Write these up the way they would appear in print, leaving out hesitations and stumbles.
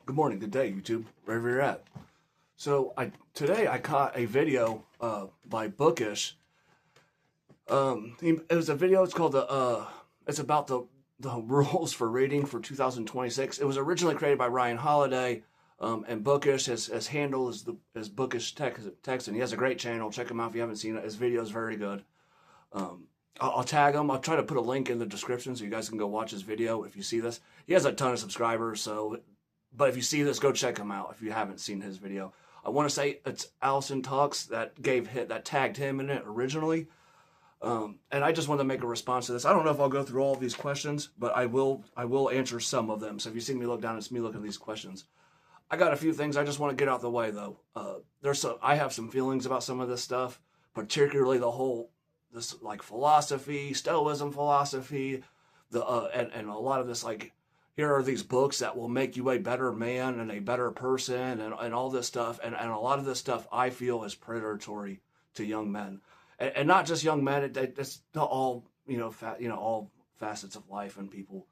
Good morning, good day, YouTube, wherever you're at. So today I caught a video by Bookish. It was a video. It's called it's about the rules for reading for 2026. It was originally created by Ryan Holiday, and Bookish his handle is Bookish Text, and he has a great channel. Check him out if you haven't seen it. His video is very good. I'll tag him. I'll try to put a link in the description so you guys can go watch his video if you see this. He has a ton of subscribers, but if you see this, go check him out if you haven't seen his video. I want to say it's Allison Talks that tagged him in it originally. And I just want to make a response to this. I don't know if I'll go through all of these questions, but I will answer some of them. So if you see me look down, it's me looking at these questions. I got a few things I just want to get out the way though. I have some feelings about some of this stuff, particularly this like philosophy, Stoicism philosophy, and a lot of this like, here are these books that will make you a better man and a better person and all this stuff. And a lot of this stuff I feel is predatory to young men. And not just young men, it's all, all facets of life and people.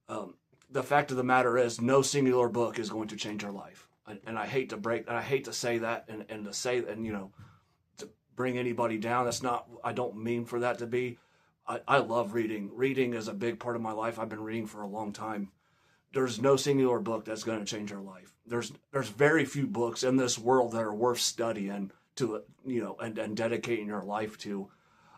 The fact of the matter is no singular book is going to change your life. And I hate to say that to bring anybody down. That's not, I don't mean for that to be. I love reading. Reading is a big part of my life. I've been reading for a long time. There's no singular book that's going to change your life. There's very few books in this world that are worth studying to, and dedicating your life to.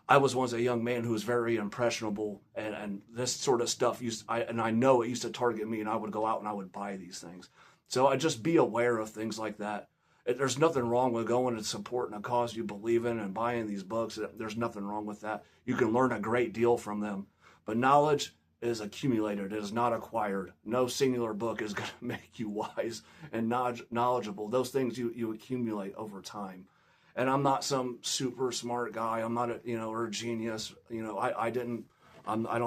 I was once a young man who was very impressionable, and this sort of stuff I know it used to target me, and I would go out and I would buy these things. So I just be aware of things like that. There's nothing wrong with going and supporting a cause you believe in and buying these books. There's nothing wrong with that. You can learn a great deal from them. But knowledge is accumulated. It is not acquired. No singular book is going to make you wise and knowledgeable. Those things you accumulate over time. And I'm not some super smart guy. I'm not or a genius. I don't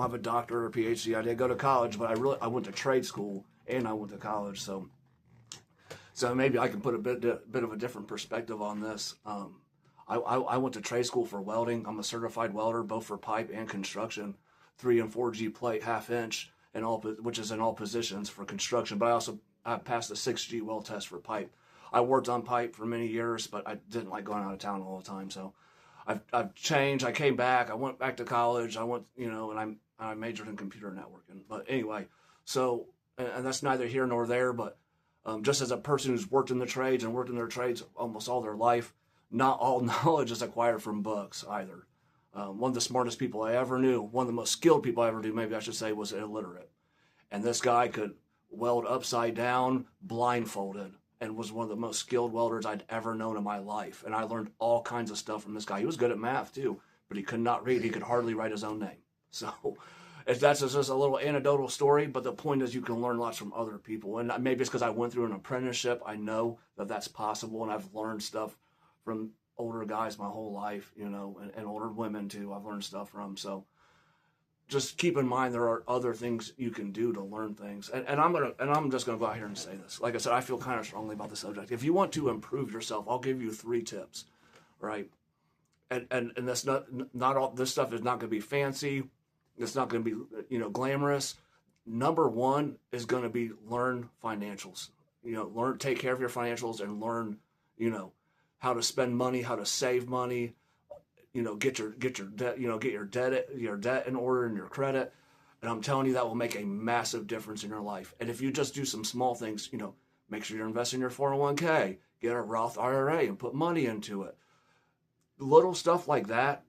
have a doctorate or a PhD. I did go to college, but I went to trade school and I went to college. So maybe I can put a bit of a different perspective on this. I went to trade school for welding. I'm a certified welder, both for pipe and construction, 3 and 4G plate, 1/2 inch, which is in all positions for construction. But I passed the 6G weld test for pipe. I worked on pipe for many years, but I didn't like going out of town all the time. So I've changed. I came back. I went back to college. I went, and I majored in computer networking. But anyway, so and that's neither here nor there, but. Just as a person who's worked in the trades and worked in their trades almost all their life, not all knowledge is acquired from books either. One of the smartest people I ever knew, one of the most skilled people I ever knew, maybe I should say, was illiterate. And this guy could weld upside down, blindfolded, and was one of the most skilled welders I'd ever known in my life. And I learned all kinds of stuff from this guy. He was good at math too, but he could not read. He could hardly write his own name. So that's just a little anecdotal story, but the point is you can learn lots from other people. And maybe it's because I went through an apprenticeship. I know that that's possible, and I've learned stuff from older guys my whole life, and older women too. I've learned stuff from. So just keep in mind there are other things you can do to learn things. And I'm just gonna go out here and say this. Like I said, I feel kind of strongly about the subject. If you want to improve yourself, I'll give you 3 tips, right? And that's not all. This stuff is not going to be fancy. It's not going to be, glamorous. Number 1 is going to be learn financials. Take care of your financials and learn, how to spend money, how to save money. Get your debt, get your debt in order and your credit. And I'm telling you that will make a massive difference in your life. And if you just do some small things, make sure you're investing in your 401k, get a Roth IRA and put money into it. Little stuff like that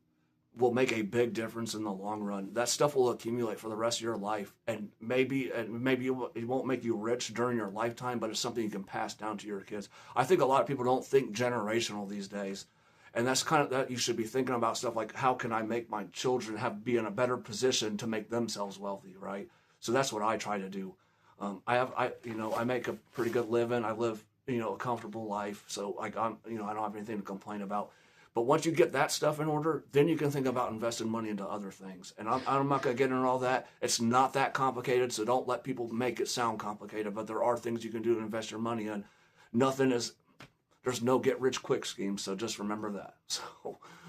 will make a big difference in the long run. That stuff will accumulate for the rest of your life, and maybe it won't make you rich during your lifetime, but it's something you can pass down to your kids. I think a lot of people don't think generational these days, and that's kind of that you should be thinking about stuff like, how can I make my children be in a better position to make themselves wealthy, right? So that's what I try to do. I make a pretty good living. I live, a comfortable life, so I don't have anything to complain about. But once you get that stuff in order, then you can think about investing money into other things. And I'm not going to get into all that. It's not that complicated, so don't let people make it sound complicated. But there are things you can do to invest your money in. There's no get-rich-quick scheme, so just remember that.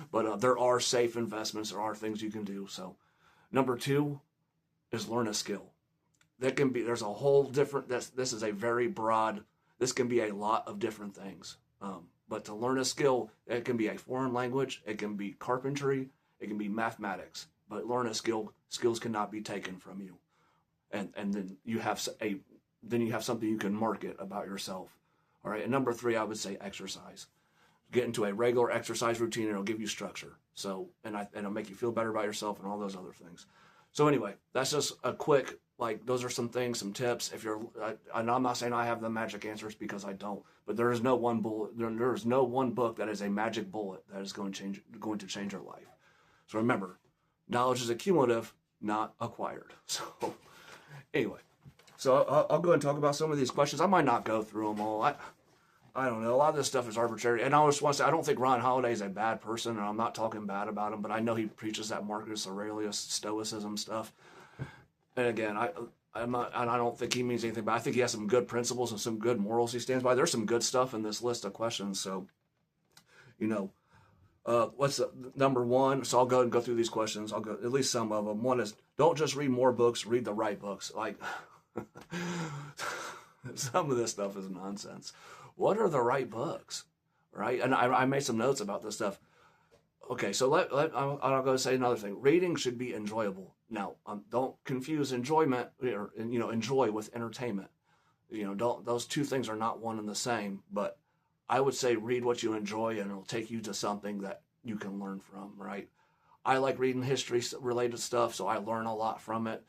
But there are safe investments. There are things you can do. So number 2 is learn a skill. that can be, there's a whole different, this is a very broad, this can be a lot of different things. But to learn a skill, it can be a foreign language, it can be carpentry, it can be mathematics. But learn a skill, skills cannot be taken from you. And then you have something you can market about yourself. All right. And number 3, I would say exercise. Get into a regular exercise routine, and it'll give you structure. So, and it'll make you feel better about yourself and all those other things. So anyway, that's just a quick, like, those are some things, some tips. If you're, and I'm not saying I have the magic answers, because I don't, but there is no one bullet, there is no one book that is a magic bullet that is going to change your life. So remember, knowledge is accumulative, not acquired. So anyway, so I'll go ahead and talk about some of these questions. I might not go through them all. I don't know. A lot of this stuff is arbitrary. And I just want to say, I don't think Ryan Holiday is a bad person, and I'm not talking bad about him, but I know he preaches that Marcus Aurelius stoicism stuff. And again, I'm not, and I don't think he means anything, but I think he has some good principles and some good morals he stands by. There's some good stuff in this list of questions. So, what's number 1? So I'll go ahead and go through these questions. I'll go at least some of them. One is, don't just read more books, read the right books. Like, some of this stuff is nonsense. What are the right books, right? And I made some notes about this stuff. Okay, so I'll go say another thing. Reading should be enjoyable. Now, don't confuse enjoyment, or enjoy with entertainment. Those two things are not one and the same. But I would say read what you enjoy, and it'll take you to something that you can learn from, right? I like reading history-related stuff, so I learn a lot from it.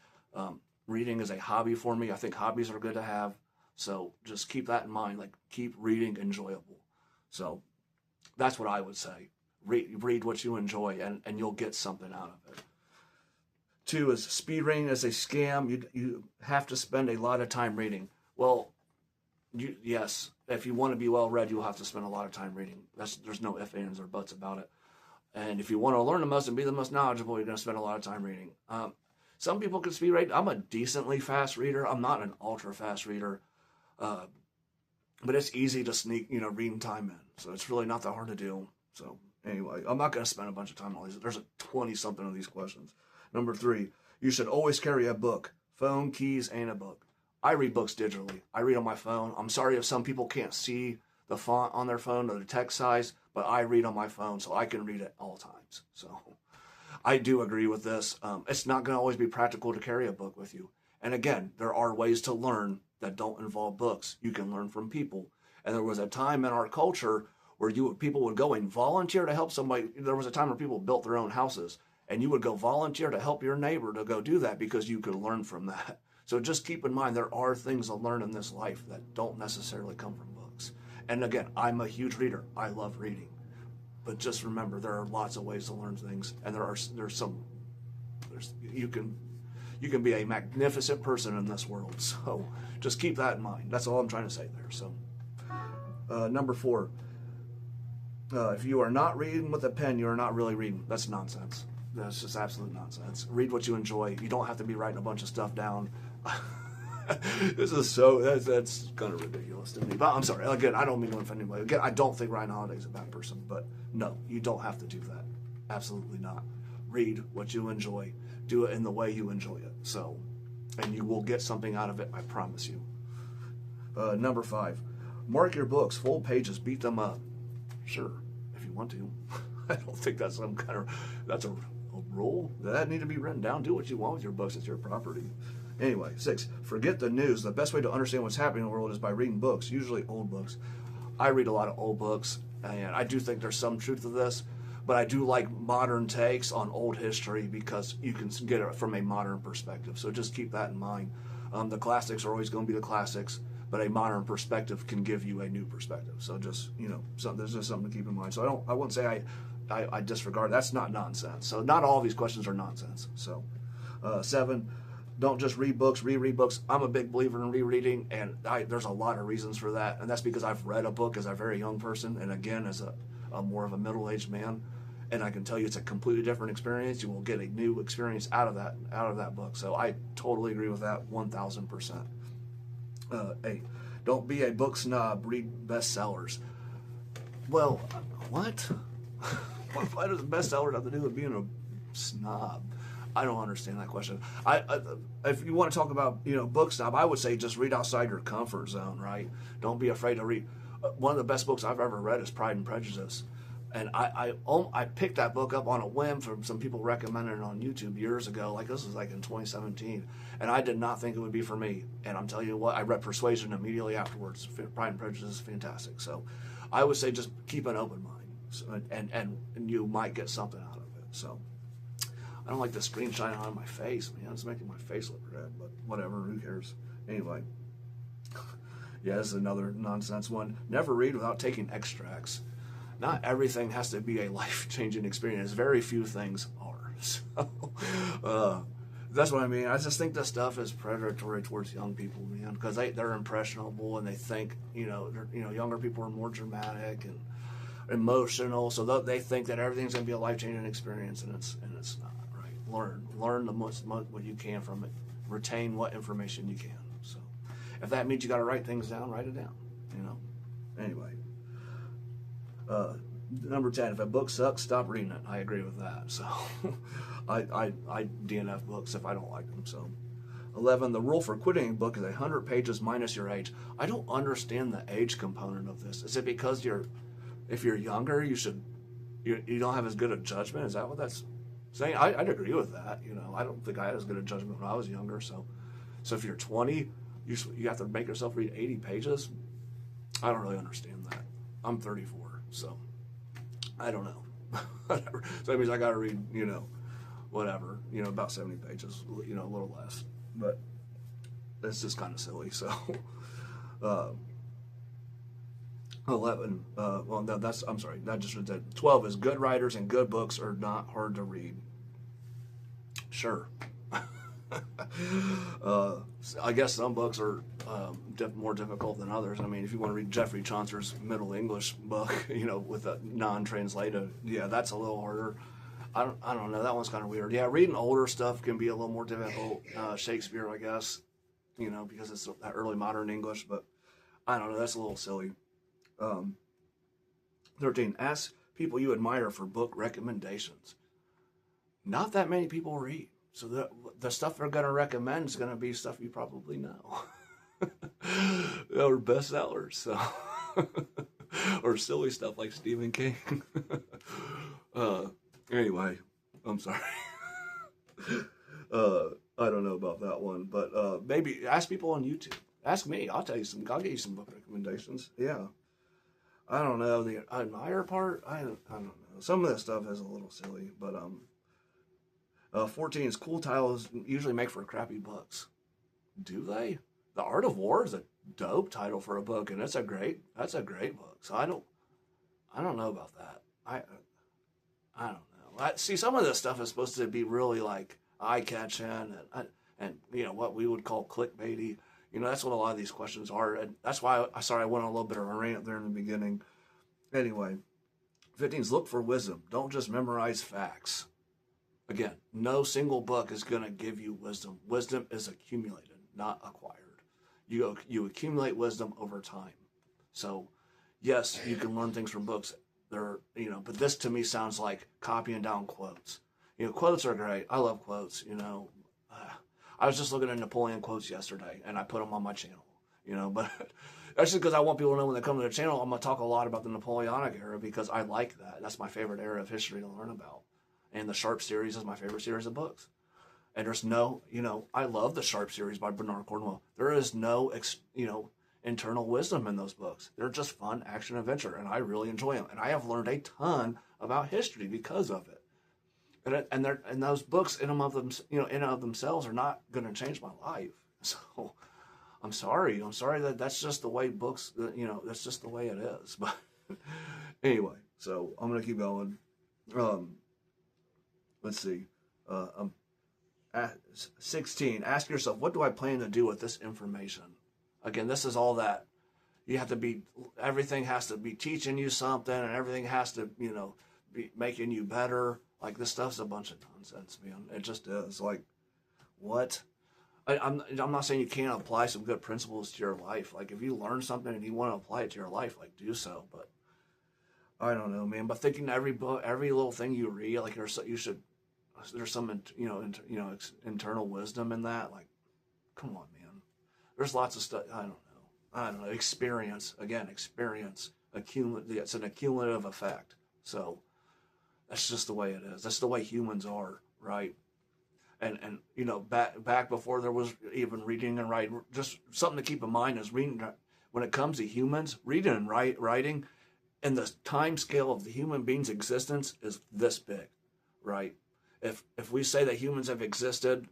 Reading is a hobby for me. I think hobbies are good to have. So just keep that in mind, like, keep reading enjoyable. So that's what I would say. Read what you enjoy, and you'll get something out of it. 2 is, speed reading is a scam. You have to spend a lot of time reading. Well, yes, if you want to be well read, you'll have to spend a lot of time reading. There's no ifs, ands, or buts about it. And if you want to learn the most and be the most knowledgeable, you're going to spend a lot of time reading. Some people can speed read. I'm a decently fast reader. I'm not an ultra fast reader. But it's easy to sneak, reading time in. So it's really not that hard to do. So anyway, I'm not going to spend a bunch of time on all these. There's 20-something of these questions. Number 3, you should always carry a book, phone, keys, and a book. I read books digitally. I read on my phone. I'm sorry if some people can't see the font on their phone or the text size, but I read on my phone, so I can read at all times. So I do agree with this. It's not going to always be practical to carry a book with you. And again, there are ways to learn that don't involve books. You can learn from people. And there was a time in our culture where people would go and volunteer to help somebody. There was a time where people built their own houses, and you would go volunteer to help your neighbor to go do that because you could learn from that. So just keep in mind, there are things to learn in this life that don't necessarily come from books. And again, I'm a huge reader. I love reading. But just remember, there are lots of ways to learn things, and you can be a magnificent person in this world. So just keep that in mind. That's all I'm trying to say there. So number 4, if you are not reading with a pen, you are not really reading. That's nonsense. That's just absolute nonsense. Read what you enjoy. You don't have to be writing a bunch of stuff down. That's kind of ridiculous to me. But I'm sorry. Again, I don't mean to offend anybody. Again, I don't think Ryan Holiday is a bad person. But no, you don't have to do that. Absolutely not. Read what you enjoy. Do it in the way you enjoy it. So, and you will get something out of it, I promise you. Number 5, mark your books, full pages, beat them up. Sure, if you want to. I don't think that's that's a rule. That need to be written down. Do what you want with your books. It's your property. Anyway, 6, forget the news. The best way to understand what's happening in the world is by reading books, usually old books. I read a lot of old books, and I do think there's some truth to this. But I do like modern takes on old history because you can get it from a modern perspective. So just keep that in mind. The classics are always going to be the classics, but a modern perspective can give you a new perspective. So just, there's just something to keep in mind. So I wouldn't say I disregard. That's not nonsense. So not all of these questions are nonsense. So 7, don't just read books, reread books. I'm a big believer in rereading, and there's a lot of reasons for that. And that's because I've read a book as a very young person, and again, as a more of a middle-aged man. And I can tell you it's a completely different experience. You will get a new experience out of that book. So I totally agree with that 1,000%. 8, don't be a book snob. Read bestsellers. Well, what? Why does bestsellers have to do with being a snob? I don't understand that question. If you want to talk about, book snob, I would say just read outside your comfort zone, right? Don't be afraid to read. One of the best books I've ever read is Pride and Prejudice. And I picked that book up on a whim from some people recommending it on YouTube years ago. Like, this was like in 2017. And I did not think it would be for me. And I'm telling you what, I read Persuasion immediately afterwards. Pride and Prejudice is fantastic. So I would say just keep an open mind. So, and you might get something out of it. So I don't like the screen shining on my face, man. It's making my face look red, but whatever, who cares? Anyway. Yeah, this is another nonsense one. Never read without taking extracts. Not everything has to be a life-changing experience. Very few things are. So, that's what I mean. I just think this stuff is predatory towards young people, man, because they're impressionable and they think, younger people are more dramatic and emotional, so they think that everything's going to be a life-changing experience, and it's not, right? Learn the most what you can from it. Retain what information you can. So, if that means you got to write things down, write it down. Anyway. Number 10, if a book sucks, stop reading it. I agree with that. So I DNF books if I don't like them. So 11, the rule for quitting a book is 100 pages minus your age. I don't understand the age component of this. Is it because if you're younger, you don't have as good a judgment? Is that what that's saying? I'd agree with that. I don't think I had as good a judgment when I was younger. So if you're 20, you have to make yourself read 80 pages. I don't really understand that. I'm 34. So, I don't know. Whatever. So that means I got to read, whatever, about 70 pages, a little less. But that's just kind of silly. So, 11, I'm sorry, that just read that. 12 is good writers and good books are not hard to read. Sure. I guess some books are more difficult than others. I mean, if you want to read Geoffrey Chaucer's Middle English book, with a non-translated, yeah, that's a little harder. I don't know. That one's kind of weird. Yeah, reading older stuff can be a little more difficult. Shakespeare, I guess, because it's that early modern English. But I don't know. That's a little silly. 13. Ask people you admire for book recommendations. Not that many people read. So the stuff they're going to recommend is going to be stuff you probably know. Or bestsellers. So. Or silly stuff like Stephen King. Anyway, I'm sorry. I don't know about that one. But maybe ask people on YouTube. Ask me. I'll get you some book recommendations. Yeah. I don't know. The admire part, I don't know. Some of this stuff is a little silly. But 14 is cool titles usually make for crappy books. Do they? The Art of War is a dope title for a book, and that's a great book. So I don't know about that. I don't know. See, some of this stuff is supposed to be really like eye-catching and what we would call clickbaity. That's what a lot of these questions are, and that's why I went on a little bit of a rant there in the beginning. Anyway, 15 is look for wisdom. Don't just memorize facts. Again, no single book is going to give you wisdom. Wisdom is accumulated, not acquired. You accumulate wisdom over time. So, yes, you can learn things from books. But this to me sounds like copying down quotes. Quotes are great. I love quotes. I was just looking at Napoleon quotes yesterday, and I put them on my channel. But that's just because I want people to know when they come to the channel, I'm going to talk a lot about the Napoleonic era because I like that. That's my favorite era of history to learn about. And the Sharp series is my favorite series of books. And there's no, I love the Sharp series by Bernard Cornwell. There is no, internal wisdom in those books. They're just fun action adventure, and I really enjoy them. And I have learned a ton about history because of it. And those books in and of themselves are not going to change my life. So I'm sorry that's just the way books, that's just the way it is. But anyway, so I'm going to keep going. Let's see. 16, ask yourself, what do I plan to do with this information? Again, this is all that. Everything has to be teaching you something, and everything has to, be making you better. Like, this stuff's a bunch of nonsense, man. It just is. Like, what? I'm not saying you can't apply some good principles to your life. Like, if you learn something and you want to apply it to your life, like, do so. But I don't know, man. But thinking every book, every little thing you read, like, you should there's some, internal wisdom in that. Like, come on, man. There's lots of stuff. I don't know. Experience, again, experience. It's an accumulative effect. So that's just the way it is. That's the way humans are, right? And back before there was even reading and writing, just something to keep in mind is reading. When it comes to humans, reading and writing, and the time scale of the human being's existence is this big, right? If we say that humans have existed,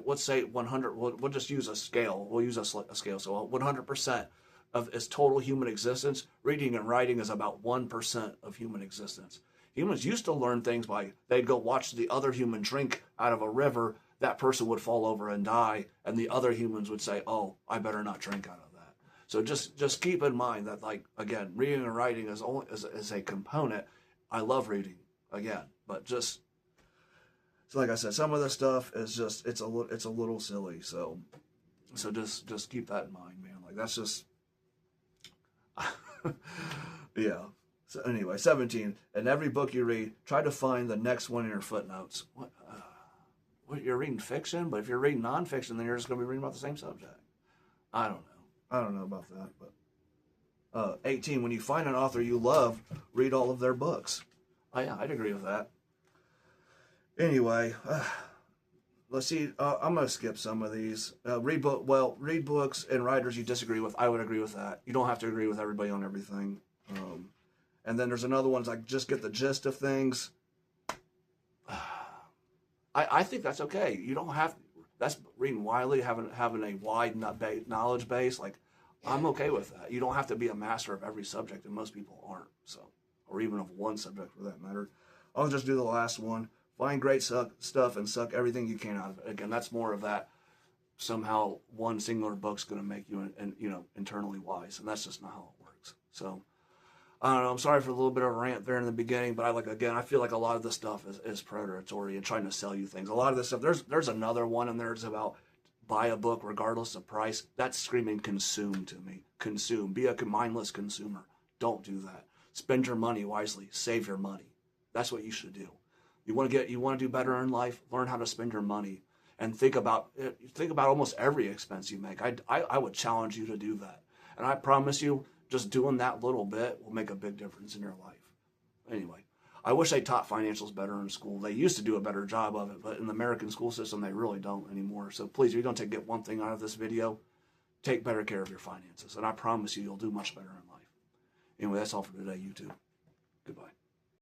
let's say 100. We'll just use a scale. We'll use a scale. So 100% of its total human existence, reading and writing is about 1% of human existence. Humans used to learn things they'd go watch the other human drink out of a river. That person would fall over and die, and the other humans would say, "Oh, I better not drink out of that." So just keep in mind that, like, again, reading and writing is a component. I love reading, again, but just so like I said, some of the stuff is just it's a little silly. So just keep that in mind, man. Like, that's just yeah. So anyway, 17. In every book you read, try to find the next one in your footnotes. What you're reading fiction, but if you're reading nonfiction, then you're just going to be reading about the same subject. I don't know about that, but 18. When you find an author you love, read all of their books. Oh yeah, I'd agree with that. Anyway, let's see. I'm going to skip some of these. Read books and writers you disagree with. I would agree with that. You don't have to agree with everybody on everything. And then there's another one, like, just get the gist of things. I think that's okay. You don't have, that's reading widely, having a wide knowledge base. Like, I'm okay with that. You don't have to be a master of every subject, and most people aren't. So, or even of one subject for that matter. I'll just do the last one. Find great stuff and suck everything you can out of it. Again, that's more of that. Somehow one singular book's going to make you, internally wise, and that's just not how it works. So, I don't know. I'm sorry for a little bit of a rant there in the beginning, but I feel like a lot of this stuff is predatory and trying to sell you things. A lot of this stuff, there's another one in there that's about buy a book regardless of price. That's screaming consume to me. Consume. Be a mindless consumer. Don't do that. Spend your money wisely. Save your money. That's what you should do. You want to do better in life? Learn how to spend your money, and think about almost every expense you make. I would challenge you to do that, and I promise you, just doing that little bit will make a big difference in your life. Anyway, I wish they taught financials better in school. They used to do a better job of it, but in the American school system, they really don't anymore. So please, if you don't get one thing out of this video, take better care of your finances. And I promise you'll do much better in life. Anyway, that's all for today, YouTube. Goodbye.